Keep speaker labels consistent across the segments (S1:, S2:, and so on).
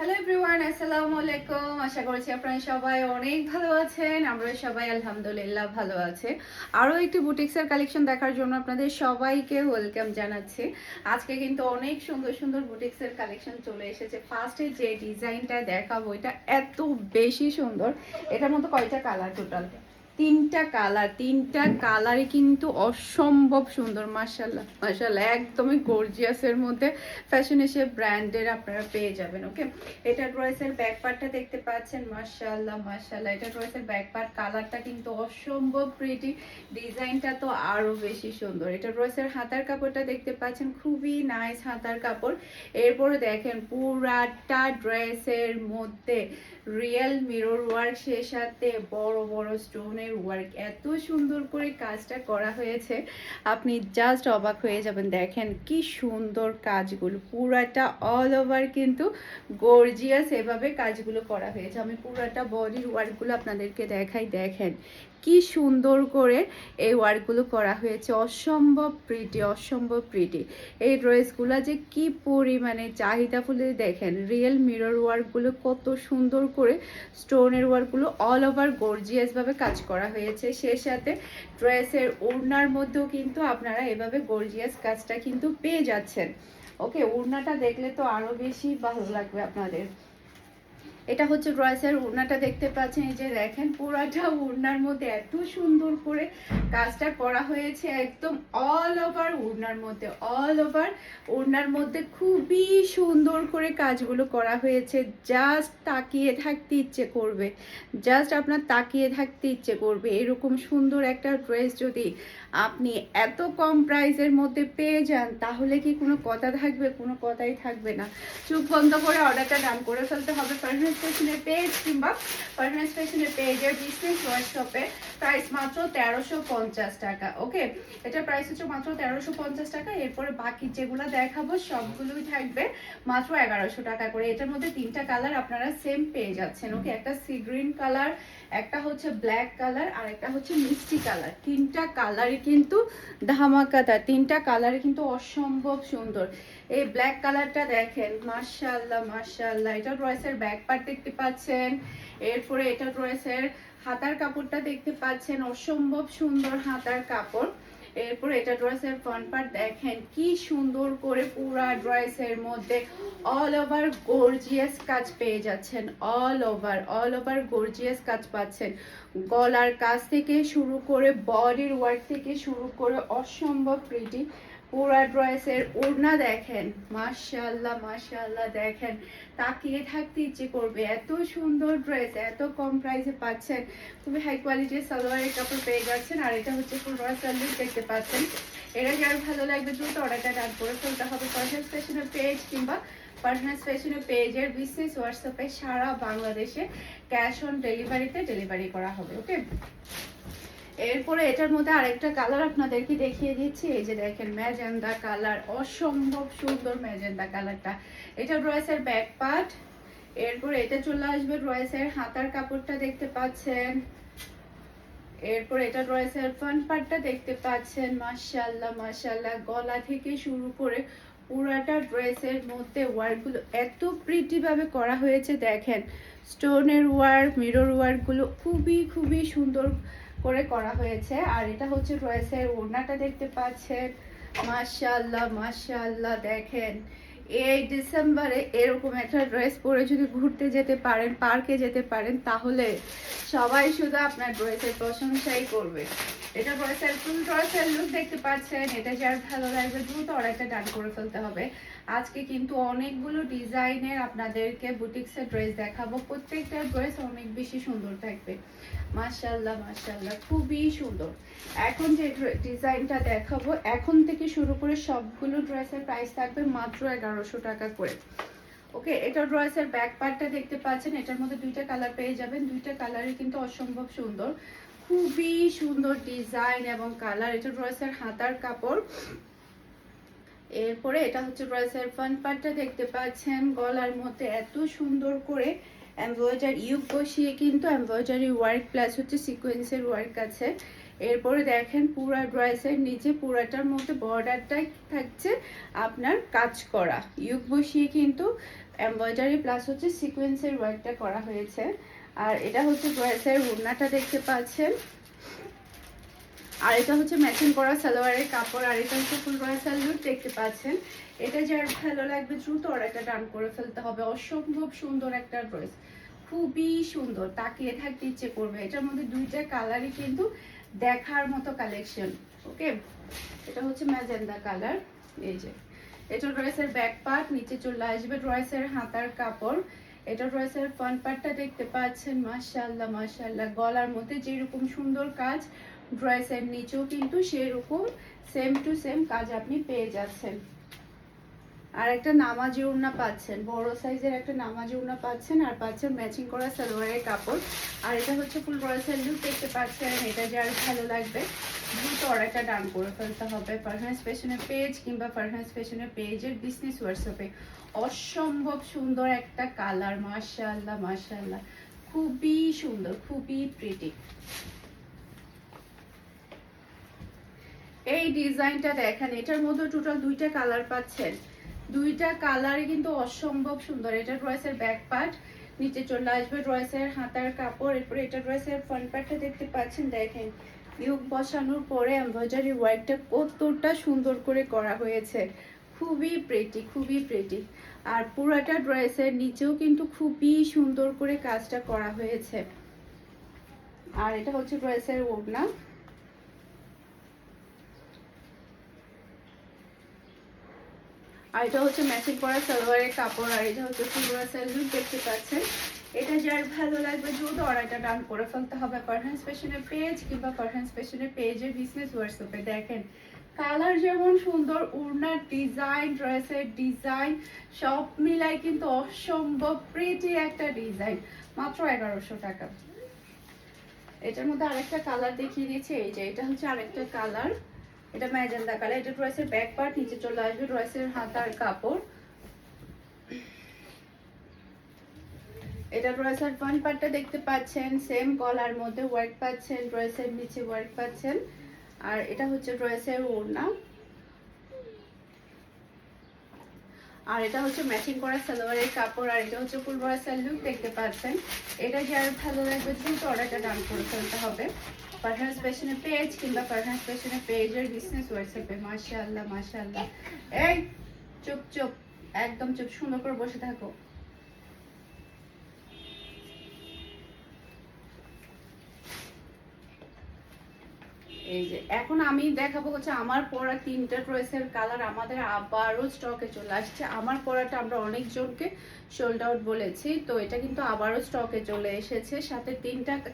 S1: Hello everyone, আসসালামু আলাইকুম। আশা করছি আপনারা সবাই অনেক ভালো আছেন। আমরা সবাই আলহামদুলিল্লাহ ভালো আছে। আরও একটি বুটিক্সের কালেকশন দেখার জন্য আপনাদের সবাইকে ওয়েলকাম জানাচ্ছি। আজকে কিন্তু অনেক সুন্দর সুন্দর বুটিক্সের কালেকশন চলে এসেছে। ফার্স্টে যে ডিজাইনটা দেখাবো এটা এত বেশি সুন্দর। এটার মধ্যে কয়টা কালার টোটাল? তিনটা কালারই কিন্তু অসম্ভব সুন্দর। মাশাআল্লাহ মাশাআল্লাহ, একদমই গর্জিয়াসের মধ্যে ফ্যাশন এসে ব্র্যান্ডের আপনারা পেয়ে যাবেন। ওকে, এটা ড্রেসের ব্যাক পার্টটা দেখতে পাচ্ছেন। মাশাআল্লাহ মাশাআল্লাহ, এটা ড্রেসের ব্যাক পার্ট। কালারটা কিন্তু অসম্ভব প্রিটি, ডিজাইনটা তো আরো বেশি সুন্দর। এটা ড্রেসের হাতার কাপড়টা দেখতে পাচ্ছেন, খুবই নাইস হাতার কাপড়। এরপরে দেখেন পুরাটা ড্রেসের মধ্যে রিয়েল মিরর ওয়ার্ক, সে সাথে বড় বড় স্টোনের ওয়ার্ক, এত সুন্দর করে কাজটা করা হয়েছে আপনি জাস্ট অবাক হয়ে যাবেন। দেখেন কি সুন্দর কাজগুলো, পুরাটা অল ওভার কিন্তু গর্জিয়াস এভাবে কাজগুলো করা হয়েছে। আমি পুরাটা বডির ওয়ার্কগুলো আপনাদেরকে দেখাই। দেখেন কি সুন্দর করে এই ওয়ার্কগুলো করা হয়েছে, অসম্ভব প্রিটি অসম্ভব প্রিটি। এই ড্রেসগুলো যে কি পরিমাণে চাহিদা ফুলে, দেখেন রিয়েল মিরর ওয়ার্কগুলো কত সুন্দর করে স্টোনের ওয়ার্কগুলো অল ওভার গর্জিয়াসভাবে কাজ করা হয়েছে। সে সাথে ড্রেসের ওড়নার মধ্যেও কিন্তু আপনারা এভাবে গর্জিয়াস কাজটা কিন্তু পেয়ে যাচ্ছেন। ওকে, ওড়নাটা দেখলে তো আরো বেশি ভালো লাগবে আপনাদের। এটা হচ্ছে ড্রেসের ওড়নাটা দেখতে পাচ্ছেন। এই যে দেখেন পুরাটা ওড়নার মধ্যে এত সুন্দর করে কাজটা করা হয়েছে, একদম অল ওভার ওড়নার মধ্যে, অল ওভার ওড়নার মধ্যে খুবই সুন্দর করে কাজগুলো করা হয়েছে। জাস্ট তাকিয়ে থাকতে ইচ্ছে করবে, জাস্ট আপনার তাকিয়ে থাকতে ইচ্ছে করবে। এরকম সুন্দর একটা ড্রেস যদি আপনি এত কম প্রাইসের মধ্যে পেয়ে যান, তাহলে কি কোনো কথা থাকবে? কোনো কথাই থাকবে না। চোখ বন্ধ করে অর্ডারটা ডান করে ফেলতে হবে। ফারহানা ফ্যাশনের পেজ কিংবা ফারহানা ফ্যাশনের পেজের বিজনেস হোয়াটসঅ্যাপে। প্রাইস মাত্র 1350 টাকা। ওকে, এটার প্রাইস হচ্ছে মাত্র 1350 টাকা। এরপরে বাকি যেগুলো দেখাবো সবগুলোই থাকবে মাত্র 1100 টাকা করে। এটার মধ্যে তিনটা কালার আপনারা সেম পেয়ে যাচ্ছেন। ওকে, একটা সি গ্রিন কালার, একটা হচ্ছে ব্ল্যাক কালার, আর একটা হচ্ছে মিষ্টি কালার। তিনটা কালারই কিন্তু ধামাকাদার, তিনটা কালারই কিন্তু অসম্ভব সুন্দর। এই ব্ল্যাক কালারটা দেখেন, মাশাআল্লাহ মাশাআল্লাহ। এটা ড্রেসের ব্যাক পার্ট দেখতে পাচ্ছেন। এরপরে এটা ড্রেসের হাতার কাপড়টা দেখতে পাচ্ছেন, অসম্ভব সুন্দর হাতার কাপড়। এরপরে এটা ড্রেসের ফ্রন্ট পার্ট দেখেন কি সুন্দর করে পুরা ড্রেসের মধ্যে অল ওভার গর্জিয়াস কাজ পেয়ে যাচ্ছেন। অল ওভার গর্জিয়াস কাজ পাচ্ছেন। গলার কাজ থেকে শুরু করে বডির ওয়ার্ক থেকে শুরু করে অসম্ভব প্রিটি। পুরা ড্রেসের ওড়না দেখেন, মাশাআল্লাহ মাশাআল্লাহ। দেখেন তাকিয়ে থাকতে ইচ্ছে করবে, এত সুন্দর ড্রেস এত কম প্রাইসে পাচ্ছেন। খুবই হাই কোয়ালিটির সালোয়ারের কাপড় পেয়ে যাচ্ছেন। আর এটা হচ্ছে ফুল রসাল লুক দেখতে পাচ্ছেন। এটা যার ভালো লাগবে দ্রুত অর্ডারটা ডান করে ফেলতে হবে। ফারহানা ফ্যাশনের পেজ কিংবা ফারহানা ফ্যাশনের পেজের বিজনেস হোয়াটসঅ্যাপে সারা বাংলাদেশে ক্যাশ অন ডেলিভারিতে ডেলিভারি করা হবে। ওকে, এরপরে এটার মধ্যে আরেকটা কালার আপনাদেরকে দেখিয়ে দিচ্ছি। এই যে দেখেন ম্যাজেন্ডা কালার, অসম্ভব সুন্দর ম্যাজেন্ডা কালারটা। এটা ড্রেসের ব্যাক পার্ট। এরপরে এটা চলে আসবে ড্রেসের হাতার কাপড়টা দেখতে পাচ্ছেন। এরপর এটা ড্রেসের ফ্রন্ট পার্টটা দেখতে পাচ্ছেন। মাশাআল্লাহ মাশাআল্লাহ, গলা থেকে শুরু করে পুরাটা ড্রেসের মধ্যে ওয়ার্কগুলো এত প্রিটি ভাবে করা হয়েছে। দেখেন স্টোনের ওয়ার্ক, মিরর ওয়ার্কগুলো খুবই খুবই সুন্দর করে করা হয়েছে। আর এটা হচ্ছে ড্রেসের ওড়নাটা দেখতে পাচ্ছেন। মাশাআল্লাহ মাশাআল্লাহ, দেখেন এই ডিসেম্বরে এরকম একটা ড্রেস পরে যদি ঘুরতে যেতে পারেন, পার্কে যেতে পারেন, তাহলে সবাই শুধু আপনার ড্রেসের প্রশংসাই করবে। এটা ড্রেসের ফুল ড্রেসের লুক দেখতে পাচ্ছেন। এটা যার ভালো লাগবে দ্রুত অর্ডারটা ডান করে ফেলতে হবে। আজকে কিন্তু অনেকগুলো ডিজাইনের আপনাদেরকে বুটিক্সের ড্রেস দেখাবো। প্রত্যেকটা ড্রেস অনেক বেশি সুন্দর থাকবে। মাশাআল্লাহ মাশাআল্লাহ, খুবই সুন্দর। এখন যে ডিজাইনটা দেখাবো, এখন থেকে শুরু করে সবগুলো ড্রেসের প্রাইস থাকবে মাত্র 1100 টাকা করে। ওকে, এটা ড্রেসের ব্যাক পার্টটা দেখতে পাচ্ছেন। এটার মধ্যে দুইটা কালার পেয়ে যাবেন। দুইটা কালারই কিন্তু অসম্ভব সুন্দর, খুবই সুন্দর ডিজাইন এবং কালার। এটা ড্রেসের হাতার কাপড়। এরপরে এটা হচ্ছে ড্রেসের ফ্রন্ট পার্টটা দেখতে পাচ্ছেন। গলার মধ্যে এত সুন্দর করে এমব্রয়ডারি ইউক বসিয়ে কিন্তু এমব্রয়ডারি ওয়ার্ক প্লাস হচ্ছে সিকোয়েন্সের ওয়ার্ক আছে। এরপরে দেখেন পুরা ড্রেসের নিচে পুরাটার মধ্যে বর্ডারটাই থাকছে আপনার কাজ করা, ইউক বসিয়ে কিন্তু এমব্রয়ডারি প্লাস হচ্ছে সিকোয়েন্সের ওয়ার্কটা করা হয়েছে। আর এটা হচ্ছে ড্রেসের ওড়নাটা দেখতে পাচ্ছেন, আর এটা হচ্ছে ম্যাচিং করা সালোয়ারের কাপড়, আর এটা হচ্ছে ফুল ড্রেসের লুক দেখতে পাচ্ছেন। এটা যার ভালো লাগবে দ্রুত অর্ডারটা ডান করে ফেলতে হবে। অসম্ভব সুন্দর একটা ড্রেস, খুবই সুন্দর, তাকিয়ে থাকতে ইচ্ছে করবে। এটার মধ্যে দুইটা কালারই কিন্তু দেখার মতো কালেকশন। ওকে, এটা হচ্ছে ম্যাজেন্ডা কালার। এই যে এটা ড্রেসের ব্যাক পার্ট, নিচে চলে আসবে ড্রেসের হাতার কাপড়। এটা ড্রেসের ফ্রন্ট পার্টটা দেখতে পাচ্ছেন, মাশাআল্লাহ মাশাআল্লাহ। গলার মধ্যে যেরকম সুন্দর কাজ, ড্রেসের নিচেও কিন্তু সেরকম সেম টু সেম কাজ আপনি পেয়ে যাচ্ছেন। আর একটা নামাজি ওড়না পাচ্ছেন, বড় সাইজের একটা নামাজি ওড়না পাচ্ছেন, আর পাচ্ছেন ম্যাচিং করা সালোয়ারের কাপড়। আর এটা হচ্ছে ফুল ড্রেসের লুক দেখতে পাচ্ছেন। এটা যার ভালো লাগবে দ্রুত অর্ডারটা ডান করে ফেলতে হবে ফারহানাস ফ্যাশনের পেজ কিংবা ফারহানাস ফ্যাশনের পেজের বিজনেস হোয়াটসঅ্যাপে। অসম্ভব সুন্দর একটা কালার, মাশাআল্লাহ মাশাআল্লাহ, খুবই সুন্দর, খুবই প্রিটি। এই ডিজাইনটা দেখেন, এটার মধ্যে টোটাল দুইটা কালার পাচ্ছেন, দুইটা কালারই কিন্তু অসম্ভব সুন্দর। এটা ড্রেসের ব্যাক পার্ট, নিচে চলে আসবে ড্রেসের হাতার কাপড়। এরপরে এটা ড্রেসের ফ্রন্ট পার্টটা দেখতে পাচ্ছেন, দেখেন ইউক বসানোর পরে এমব্রয়ডারি ওয়ার্কটা কতটা সুন্দর করে করা হয়েছে, খুবই প্রিটি, খুবই প্রিটি। আর পুরাটা ড্রেসের নিচেও কিন্তু খুবই সুন্দর করে কাজটা করা হয়েছে। আর এটা হচ্ছে ড্রেসের ওড়না, আর এটা হচ্ছে ম্যাচিং করা সালোয়ারের কাপড়। আর এটা হচ্ছে ফুল ড্রেসের লুক দেখতে পাচ্ছেন। এটা যার ভালো লাগবে দ্রুত অর্ডারটা ডান করে ফেলতে হবে ফারহানাস ফ্যাশনের পেজ কিংবা ফারহানাস ফ্যাশনের পেজের বিজনেস হোয়াটসঅ্যাপে। দেখেন কালার যেমন সুন্দর, ওড়নার ডিজাইন, ড্রেসের ডিজাইন সব মিলাই কিন্তু অসম্ভব প্রিটি একটা ডিজাইন, মাত্র 1100 টাকা। এটার মধ্যে আরেকটা কালার দেখিয়ে দিয়েছি, এই যে এটা হচ্ছে আরেকটা কালার, এটা ম্যাজেন্ডা কালার। এটা ড্রেসের ব্যাক পার্ট, নিচে চলে আসবে ড্রেসের হাতার কাপড়। এটা ড্রেসের ফ্রন্ট পার্টটা দেখতে পাচ্ছেন, সেম গলার মধ্যে ওয়ার্ক পাচ্ছেন, ড্রেসের নিচে ওয়ার্ক পাচ্ছেন। আর এটা হচ্ছে ড্রেসের ওড়না, আর এটা হচ্ছে ম্যাচিং করা সালোয়ারের কাপড়। আর এটা হচ্ছে ফুল ড্রেসের লুক দেখতে পাচ্ছেন। এটা যার ভালো লাগবে দ্রুত অর্ডারটা ডান করে ফেলতে হবে ফারহানাস ফ্যাশনের পেজ কিংবা ফারহানাস ফ্যাশনের পেজের বিজনেস হোয়াটসঅ্যাপে। মাশাআল্লাহ মাশাআল্লাহ। এই চুপ চুপ, একদম চুপ, সুন্দর করে বসে থাকো। এই যে এখন আমি দেখাবো হচ্ছে আমার পরা তিনটা ড্রেসের কালার আমাদের আবারও স্টকে চলে আসছে। আমার পরাটা আমরা অনেকজনকে সোল্ড আউট বলেছি, তো এটা কিন্তু আবারও স্টকে চলে এসেছে, সাথে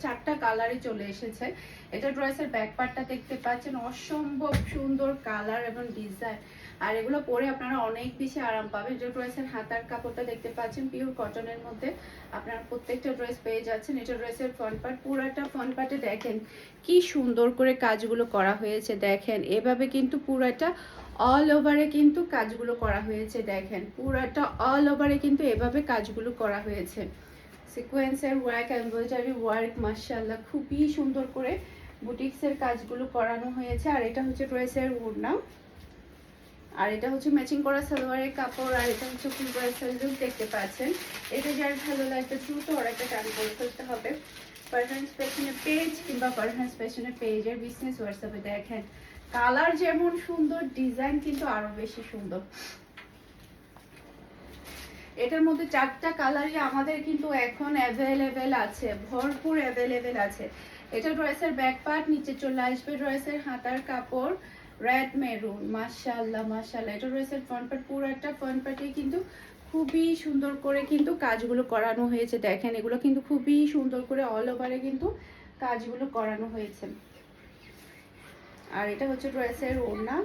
S1: চারটা কালারই চলে এসেছে। এটা ড্রেসের ব্যাক পার্টটা দেখতে পাচ্ছেন, অসম্ভব সুন্দর কালার এবং ডিজাইন, আর এগুলো পরে আপনারা অনেক বেশি আরাম পাবেন। এটা ড্রেসের হাতার কাপড়টা দেখতে পাচ্ছেন, পিওর কটনের মধ্যে আপনারা প্রত্যেকটা ড্রেস পেয়ে যাচ্ছেন। এটা ড্রেসের ফ্রন্ট পার্ট, পুরাটা ফ্রন্ট পার্টে দেখেন কি সুন্দর করে কাজগুলো করা হয়েছে। দেখেন এভাবে কিন্তু পুরাটা অল ওভারে কিন্তু কাজগুলো করা হয়েছে। দেখেন পুরাটা অল ওভারে কিন্তু এভাবে কাজগুলো করা হয়েছে, সিকোয়েন্সের ওয়ার্ক, এমব্রয়ডারি ওয়ার্ক, মাশাআল্লাহ খুবই সুন্দর করে বুটিক্সের কাজগুলো করানো হয়েছে। আর এটা হচ্ছে ড্রেসের ওড়না, আর এটা হচ্ছে ম্যাচিং করা সালোয়ারের কাপড়। আর এটা হচ্ছে ফুল ড্রেসের লুক দেখতে পাচ্ছেন। এটা যার ভালো লাগবে দ্রুত অর্ডারটা ডান করে ফেলতে হবে ফারহানাস ফ্যাশনের পেজ কিংবা ফারহানাস ফ্যাশনের পেজের বিজনেস হোয়াটসঅ্যাপে। দেখেন কালার যেমন সুন্দর, ডিজাইন কিন্তু আরো বেশি সুন্দর। এটার মধ্যে চারটা কালারই আমাদের কিন্তু এখন অ্যাভেলেবেল আছে, ভরপুর অ্যাভেলেবেল আছে। এটা ড্রেসের ব্যাক পার্ট, নিচে চলে আসবে ড্রেসের হাতার কাপড়, রেড মেরুন, মাশাআল্লাহ মাশাআল্লাহ। এটা ড্রেসের ফ্রন্ট পার্ট, পুরো একটা ফ্রন্ট পার্টে কিন্তু খুবই সুন্দর করে কিন্তু কাজগুলো করানো হয়েছে। দেখেন এগুলো কিন্তু খুবই সুন্দর করে অল ওভারে কিন্তু কাজগুলো করানো হয়েছে। আর এটা হচ্ছে ড্রেসের ওড়না,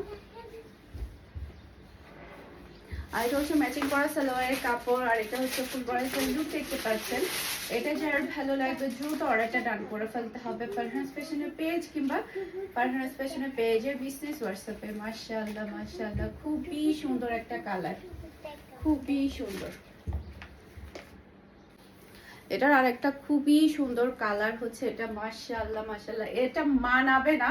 S1: আর এটা হচ্ছে ম্যাচিং করা সালোয়ারের কাপড়। আর এটা হচ্ছে ফুল ড্রেসের লুক দেখতে পাচ্ছেন। এটা যার ভালো লাগবে দ্রুত অর্ডারটা ডান করে ফেলতে হবে ফারহানাস ফ্যাশনের পেজ কিংবা ফারহানাস ফ্যাশনের পেজের বিজনেস হোয়াটসঅ্যাপে। মাশাআল্লাহ মাশাআল্লাহ, খুবই সুন্দর একটা কালার, খুবই সুন্দর। এটার আরেকটা খুবই সুন্দর কালার হচ্ছে এটা, মাশাআল্লাহ মাশাআল্লাহ। এটা মানাবে না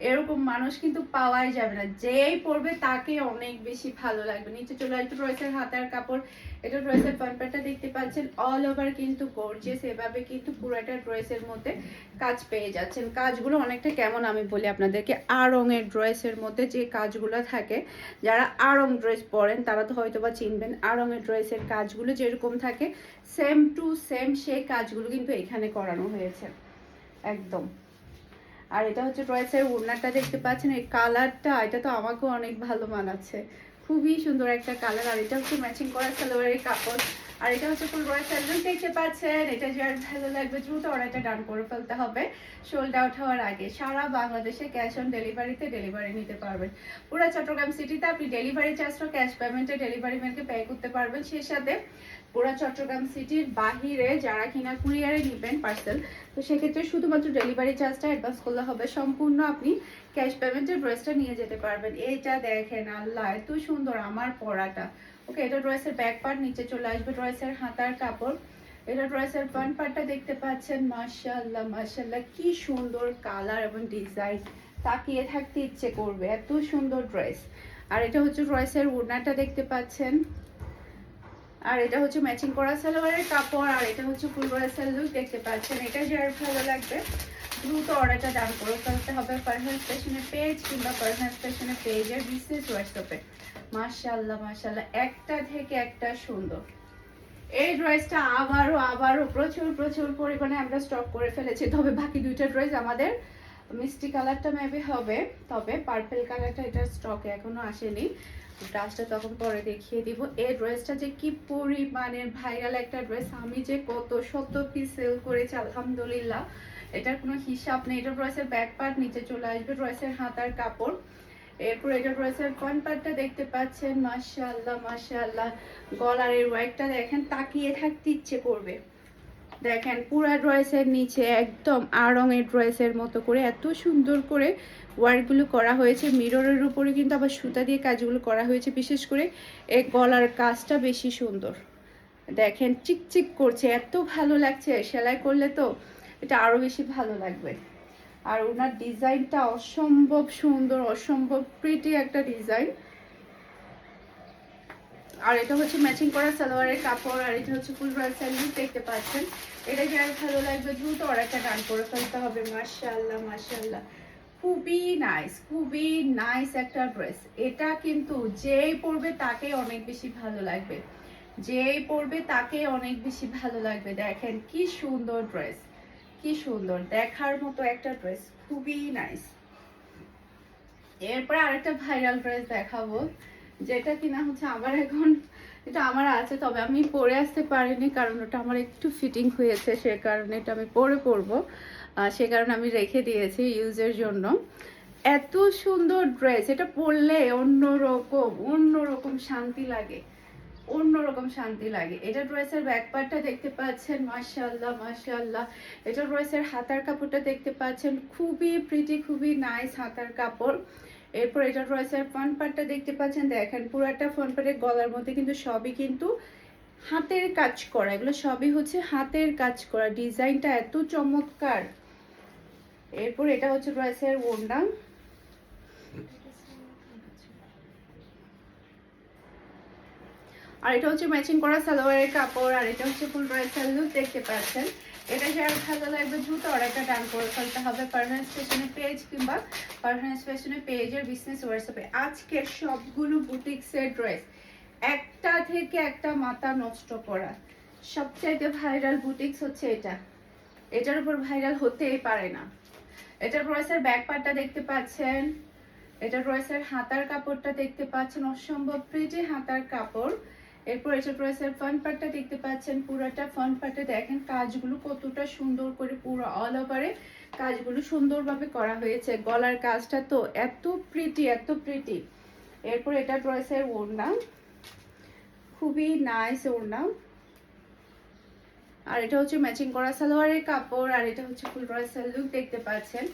S1: এরকম মানুষ কিন্তু পাওয়াই যাবে না, যেই পরবে তাকে অনেক বেশি ভালো লাগবে। নিচে চলে আসবে ড্রেসের হাতার কাপড়, এটা ড্রেসের ফ্রন্টটা দেখতে পাচ্ছেন অল ওভার কিন্তু গর্জিয়াস, এভাবে কিন্তু পুরোটা ড্রেসের মধ্যে কাজ পেয়ে যাচ্ছেন। কাজগুলো অনেকটা কেমন আমি বলি আপনাদেরকে, আড়ংয়ের ড্রেসের মধ্যে যে কাজগুলো থাকে, যারা আড়ং ড্রেস পরেন তারা তো হয়তো বা চিনবেন, আড়ংয়ের ড্রেসের কাজগুলো যেরকম থাকে সেম টু সেম সেই কাজগুলো কিন্তু এখানে করানো হয়েছে একদম। আর এটা হচ্ছে ড্রেসের ওড়নাটা দেখতে পাচ্ছেন, এই কালারটা এটা তো আমাকেও অনেক ভালো মানাচ্ছে, খুবই সুন্দর একটা কালার। আর এটা হচ্ছে ম্যাচিং করা সালোয়ারের কাপড়, আর এটা হচ্ছে ফুল ড্রেসের লুক দেখতে পাচ্ছেন। এটা যার ভালো লাগবে দ্রুত অর্ডারটা ডান করে ফেলতে হবে সোল্ড আউট হওয়ার আগে। সারা বাংলাদেশে ক্যাশ অন ডেলিভারিতে ডেলিভারি নিতে পারবেন। পুরো চট্টগ্রাম সিটিতে আপনি ডেলিভারি চার্জটা ক্যাশ পেমেন্টে ডেলিভারি ম্যানকে পে করতে পারবেন। সেই সাথে পুরো চট্টগ্রাম সিটির বাহিরে যারা কিনা কুরিয়ারে নেবেন পার্সেল, তো সেক্ষেত্রে শুধুমাত্র ডেলিভারি চার্জটা অ্যাডভান্স করলে হবে, সম্পূর্ণ আপনি ক্যাশ পেমেন্টের ড্রেসটা নিয়ে যেতে পারবেন। এইটা দেখেন আল্লাহ এত সুন্দর আমার পরাটা। ওকে, এটা ড্রেসের ব্যাক পার্ট, নিচে চলে আসবে ড্রেসের হাতার কাপড়, এটা ড্রেসের ফ্রন্ট পার্টটা দেখতে পাচ্ছেন। মাশাআল্লাহ মাশাআল্লাহ কি সুন্দর কালার এবং ডিজাইন, তাকিয়ে থাকতে ইচ্ছে করবে, এত সুন্দর ড্রেস। আর এটা হচ্ছে ড্রেসের ওড়নাটা দেখতে পাচ্ছেন, আর এটা হচ্ছে ম্যাচিং করা সালোয়ারের কাপড়, আর এটা হচ্ছে ফুল ড্রেসের লুক দেখতে পাচ্ছেন। এটা যার ভালো লাগবে দ্রুত অর্ডারটা ডান করে ফেলতে হবে ফারহান ফ্যাশনের পেজ কিংবা ফারহান ফ্যাশনের পেজের বিজনেস হোয়াটসঅ্যাপে। মাশাআল্লাহ মাশাআল্লাহ একটা থেকে একটা সুন্দর। এই ড্রেসটা আবারও প্রচুর প্রচুর পরিমাণে আমরা স্টক করে ফেলেছি, তবে বাকি দুইটা ড্রেস আমাদের মিষ্টি কালারটা মেবি হবে, তবে পার্পল কালারটা এটার স্টকে এখনো আসেনি, ড্রেসটা তখন পরে দেখিয়ে দিব। এই ড্রেসটা যে কি পরিমাণের ভাইরাল একটা ড্রেস, আমি যে কত শত পিস সেল করেছি আলহামদুলিল্লাহ, এটার কোনো হিসাব নেই। এটা ড্রেসের ব্যাক পার্ট, নিচে চলে আসবে ড্রেসের হাতার কাপড়, এরপর এটা ড্রেসের ফ্রন্ট পার্টটা দেখতে পাচ্ছেন। মাশাআল্লাহ মাশাআল্লাহ গলার এই ওয়ার্কটা দেখেন, তাকিয়ে থাকতে ইচ্ছে করবে। দেখেন পুরা ড্রেসের নিচে একদম আড়ংয়ের ড্রেসের মতো করে এত সুন্দর করে ওয়ার্কগুলো করা হয়েছে, মিররের উপরে কিন্তু আবার সুতা দিয়ে কাজগুলো করা হয়েছে। বিশেষ করে এই গলার কাজটা বেশি সুন্দর, দেখেন চিকচিক করছে, এত ভালো লাগছে, সেলাই করলে তো এটা আরো বেশি ভালো লাগবে। আর ওনার ডিজাইনটা অসম্ভব সুন্দর, অসম্ভব প্রিটি একটা ডিজাইন। আর এটা হচ্ছে ম্যাচিং করা সালোয়ারের কাপড়, আর এটা হচ্ছে ফুল ড্রেসের লুক দেখতে পাচ্ছেন। এটা যার ভালো লাগবে দ্রুত অর্ডারটা ডান করে ফেলতে হবে। মাশাআল্লাহ মাশাআল্লাহ খুবই নাইস, খুবই নাইস একটা ড্রেস। এটা কিন্তু যেই পরবে তাকে অনেক বেশি ভালো লাগবে, যেই পরবে তাকে অনেক বেশি ভালো লাগবে। দেখেন কি সুন্দর ড্রেস, কি সুন্দর দেখার মতো একটা ড্রেস, খুবই নাইস। এরপরে আরেকটা ভাইরাল ড্রেস দেখাবো, যেটা কিনা হচ্ছে আবার এখন, এটা আমার আছে তবে আমি পরে আসতে পারিনি, কারণ ওটা আমার একটু ফিটিং হয়েছে, সে কারণে এটা আমি পরে পরবো, সে কারণে আমি রেখে দিয়েছি ইউজের জন্য। এত সুন্দর ড্রেস, এটা পরলে অন্যরকম শান্তি লাগে, অন্যরকম শান্তি লাগে। এটা ড্রেসের ব্যাক পার্টটা দেখতে পাচ্ছেন। মাশাআল্লাহ মাশাআল্লাহ এটা ড্রেসের হাতার কাপড়টা দেখতে পাচ্ছেন, খুবই প্রিটি, খুবই নাইস হাতার কাপড়। এরপর এটা ড্রেসের ফ্রন্ট পার্টটা দেখতে পাচ্ছেন, দেখেন পুরাটা ফ্রন্ট পার্টের গলার মধ্যে কিন্তু সবই কিন্তু হাতের কাজ করা, এগুলো সবই হচ্ছে হাতের কাজ করা, ডিজাইনটা এত চমৎকার। এরপর এটা হচ্ছে ড্রেসের ওড়না, আর এটা হচ্ছে ম্যাচিং করা সালোয়ারের কাপড়, আর এটা হচ্ছে ফুল ড্রেসের লুক দেখতে পাচ্ছেন। এটা যার ভালো লাগবে দ্রুত অর্ডারটা ডান করে ফেলতে হবে ফারহান ফ্যাশনের পেজ কিংবা ফারহান ফ্যাশনের পেজের বিজনেস হোয়াটসঅ্যাপে। আজকের সবগুলো বুটিক্সের ড্রেস একটা থেকে একটা মাথা নষ্ট করা, সবচাইতে ভাইরাল বুটিক্স হচ্ছে এটা, এটার উপর ভাইরাল হতেই পারে না। এটা ড্রেসের ব্যাক পার্টটা দেখতে পাচ্ছেন, এটা ড্রেসের হাতার কাপড়টা দেখতে পাচ্ছেন, অসম্ভব প্রিটি হাতার কাপড়। এরপর এটা ড্রেসের ফ্রন্ট পার্টটা দেখতে পাচ্ছেন, পুরোটা ফ্রন্ট পার্টে দেখেন কাজগুলো কতটা সুন্দর করে, পুরো অল ওভারে কাজগুলো সুন্দরভাবে করা হয়েছে। গলার কাজটা তো এত প্রিটি, এত প্রিটি। এরপর এটা ড্রেসের ওড়না, খুবই নাইস ওড়না, আর এটা হচ্ছে ম্যাচিং করা সালোয়ারের কাপড়, আর এটা হচ্ছে ফুল ড্রেসের লুক দেখতে পাচ্ছেন।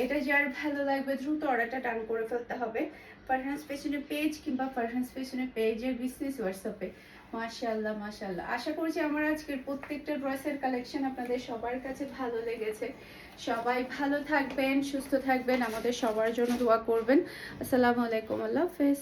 S1: এটা যার ভালো লাগবে দ্রুত অর্ডারটা ডান করে ফেলতে হবে ফারহান ফ্যাশনের পেজ কিংবা ফারহান ফ্যাশনের পেজের বিজনেস হোয়াটসঅ্যাপে। মাশাআল্লাহ মাশাআল্লাহ, আশা করছি আমার আজকের প্রত্যেকটা ড্রেসের কালেকশন আপনাদের সবার কাছে ভালো লেগেছে। সবাই ভালো থাকবেন, সুস্থ থাকবেন, আমাদের সবার জন্য দোয়া করবেন। আসসালামু আলাইকুম, আল্লাহ হাফেজ।